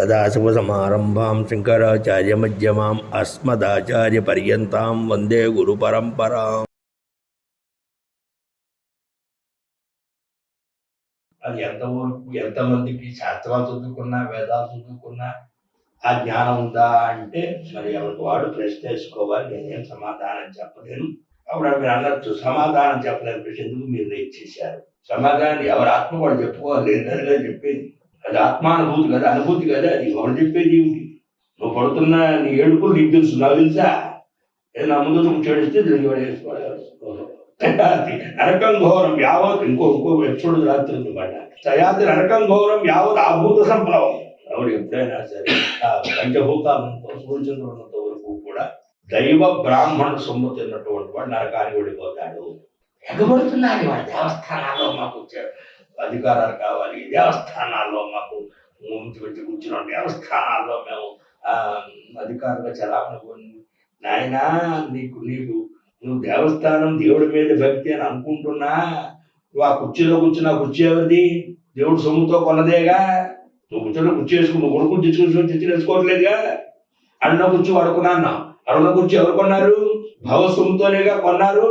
సదాశివసమారంభాం శంకరాచార్యమధ్యమాం అస్మదాచార్యపర్యంతాం వందే గురుపరంపరాం. అది ఎంతమందికి శాస్త్రాలు చదువుకున్నా వేదాలు చదువుకున్నా ఆ జ్ఞానం ఉందా అంటే మరి ఎవరికి వాడు ప్రశ్న వేసుకోవాలి. నేనేం సమాధానం చెప్పలేను. అప్పుడు మీరు అన్నట్టు సమాధానం చెప్పలేని ప్రశ్న ఎందుకు మీరు ఇచ్చేసారు? సమాధానం ఎవరి ఆత్మ వాళ్ళు చెప్పుకోవాలి. లేదని చెప్పేది అది ఆత్మానుభూతి కదా, అనుభూతి కదా. అది ఎవరు చెప్పేది ఏమిటి? నువ్వు పడుతున్న నీ ఏడుపులు నీకు తెలుసు, నాకు తెలుసా? ఏదైనా ముందు నువ్వు చేడిస్తే నరకం ఘోరం యావత్ ఇంకో ఎపిసోడ్ రాత్రి తయాతి నరకం ఘోరం యావత్ ఆభూత సంప్లవం. ఎవరు ఎప్పుడైనా సరే ఆ పంచభూతాలంతో సూర్యచంద్రులంత వరకు కూడా దైవ బ్రాహ్మణ సొమ్ము తిన్నటువంటి వాడు నరకానికి వెళ్ళిపోతాడు. ఎగబడుతున్నారు వాడు. దేవస్థానాల్లో మాకు అధికారాలు కావాలి, దేవస్థానాల్లో మాకు ముందు పెట్టి కూర్చున్నాం, దేవస్థానాల్లో మేము అధికారులుగా చలామణి. నాయనా నీకు నువ్వు దేవస్థానం దేవుడి మీద భక్తి అని అనుకుంటున్నా, నువ్వు ఆ కుర్చీలో కూర్చున్నా కుర్చీ ఎవరిది? దేవుడు సొమ్ముతో కొన్నదేగా. నువ్వు కూర్చొని కుర్చీ వేసుకుని నువ్వు కొడుకు తెచ్చి వేసుకోవట్లేదుగా. అన్న కుర్చీ వాడుకున్నా, అరుణ కుర్చీ ఎవరు కొన్నారు? భవ సొమ్ముతోనేగా కొన్నారు.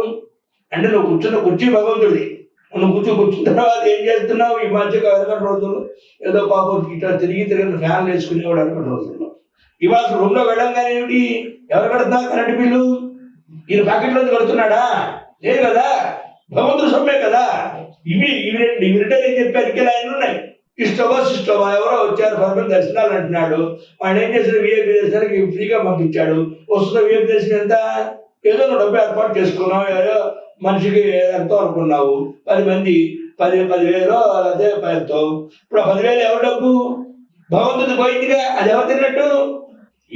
అంటే నువ్వు కూర్చున్న కుర్చీ భగవంతుడిది. నువ్వు కూర్చున్న తర్వాత ఏం చేస్తున్నావు? ఈ మధ్య వెనకటి రోజుల్లో ఏదో పాపం ఇట్లా తిరిగి ఫ్యాన్లు వేసుకునేవాడు వెనకటి రోజుల్లో. ఇవాళ రూమ్లో వెళ్ళంగానే ఏమిటి? ఎవరు కడుతున్నారు కరెంటు బిల్లు? ఈయన ప్యాకెట్లో కడుతున్నాడా? లేదు కదా, భగవంతుడు సొమ్మే కదా. ఇవి రిటర్న్ ఏం చెప్పారు? ఇంకా లైన్లు ఉన్నాయి. ఇష్టమా ఎవరో వచ్చారు, 10 మంది దర్శనాలు అంటున్నాడు. వాడు ఏం చేశాడు? విఐపీ దర్శనానికి ఫ్రీగా పంపించాడు. వస్తున్న విఐపీ దర్శనం ఎంత? ఏదో నువ్వు డబ్బు ఏర్పాటు చేసుకున్నావు, ఏదో మనిషికి ఎంతో అనుకున్నావు. 10 మంది 10,000 అదే 10తో. ఇప్పుడు 10,000 ఎవరు డబ్బు? భగవంతుడు పోయిందిగా. అది ఎవరు తిన్నట్టు?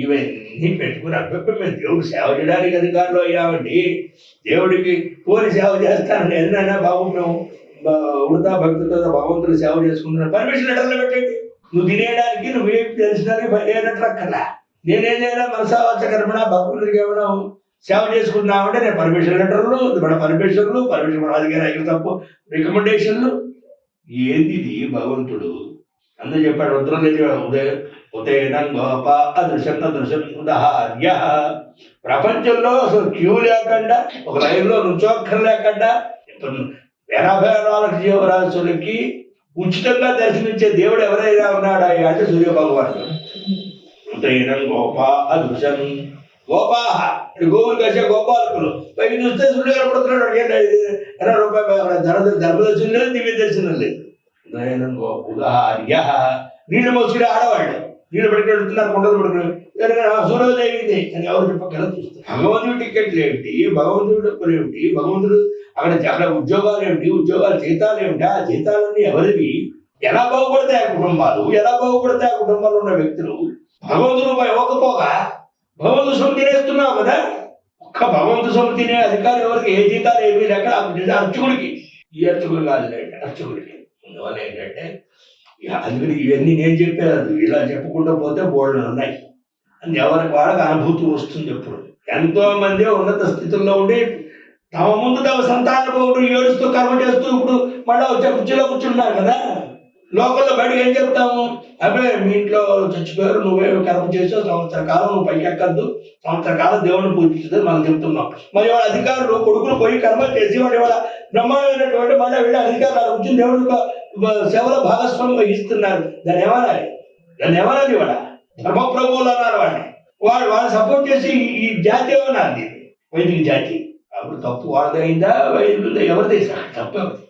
ఇవన్నీ పెట్టుకుని అబ్బెప్ప మేము దేవుడు సేవ చేయడానికి అధికారులు అయ్యామండి. దేవుడికి పోని సేవ చేస్తానని ఎన్నైనా బాబు మేము ఉడతా భక్తులతో భగవంతుడు సేవ చేసుకుంటున్నాను. పర్మిషన్ లెటర్లో పెట్టండి. నువ్వు తినేయడానికి, నువ్వు ఏం తెలిసినానికి లేనట్లు అక్కర్లా. నేనేదైనా మనసావాచ కర్మణ భగవంతుడికి ఏమైనా సేవ చేసుకున్నామంటే నేను పర్మిషన్ లెటర్లు, మన పర్మిషన్ రాజకీయ తప్పు రికమెండేషన్లు. ఏంది ఇది? భగవంతుడు అందరూ చెప్పాడు. ఉదయనం గోప అదృశ్యం అదృశ్యం ఉదాహర్య. ప్రపంచంలో అసలు క్యూ లేకుండా, ఒక లైన్లో నుంచోక్కర్ లేకుండా 84 జీవరాశులకి ఉచితంగా దర్శనించే దేవుడు ఎవరైనా ఉన్నాడా అంటే సూర్య భగవానుడు. ఉదయనం గోప అదృశ్యం గోపాహ, గోవులు కలిసే గోపాలకులు. పైకి చూస్తే సూర్యుడు కనపడుతున్నాడు. 20 రూపాయలు ధర్మదర్శనం లేదు, దివ్య దర్శనం లేదు. ఉదయనం ఉదాహర్య. నీళ్ళు మోసుకునే ఆడవాళ్ళు నీళ్ళు పెట్టుకుంటున్నారు, కొండలు పెట్టుకున్నారు. సూర్యోదయం ఇది అని ఎవరు చెప్పగల చూస్తారు. భగవంతుడి టికెట్లు ఏమిటి? భగవంతుడి డబ్బులు ఏమిటి? భగవంతుడు అక్కడ ఉద్యోగాలు ఏమిటి? ఉద్యోగాల జీతాలు ఏమిటి? ఆ జీతాలన్నీ ఎవరివి? ఎలా బాగుపడతాయి ఆ కుటుంబాలు? ఎలా బాగుపడతాయి ఆ కుటుంబాల్లో ఉన్న వ్యక్తులు? భగవంతుడు ఇవ్వకపోగా భగవంతు సొమ్ము తినేస్తున్నావు కదా. ఒక్క భగవంతు సొమ్ము తినే అధికారం ఎవరికి? ఏ జీతాలు ఏమీ లేక అర్చకుడికి. ఈ అర్చకుడు కాదులేండి, అర్చకుడికి. అందువల్ల ఏంటంటే అందుకని ఇవన్నీ నేను చెప్పాను. ఇలా చెప్పుకుంటూ పోతే బోర్డులు ఉన్నాయి. అని ఎవరికి వాళ్ళకి అనుభూతి వస్తుంది. ఎప్పుడు ఎంతో మంది ఉన్నత స్థితుల్లో ఉండి తమ ముందు తమ సంతానభూతులు ఏడుస్తూ కర్మ చేస్తూ ఇప్పుడు మళ్ళీ వచ్చే కుర్చీలో కూర్చున్నారు కదా. లోకల్లో బయటకు ఏం చెప్తాము? అబ్బాయి మీ ఇంట్లో చచ్చిపోయారు, నువ్వే కర్మ చేసావు, సంవత్సర కాలం నువ్వు పైకి ఎక్కద్దు, సంవత్సర కాలం దేవుడిని పూజించదు మనం చెప్తున్నాం. మరి వాళ్ళ అధికారులు కొడుకులు పోయి కర్మ చేసి వాళ్ళ బ్రహ్మాండమైనటువంటి మళ్ళీ వీళ్ళ అధికారులు కూర్చుని దేవుడి సేవలో భాగస్వామ్యం వహిస్తున్నారు. దాన్ని ఏమనాలి? వాళ్ళ ధర్మప్రభువులు అన్నారు వాడిని. వాళ్ళు సపోర్ట్ చేసి ఈ జాతి ఏమన్నారు? వైదిక జాతి. అప్పుడు తప్పు వాళ్ళదైందా? వైదికులతో ఎవరిదే? తప్పు ఎవరిది?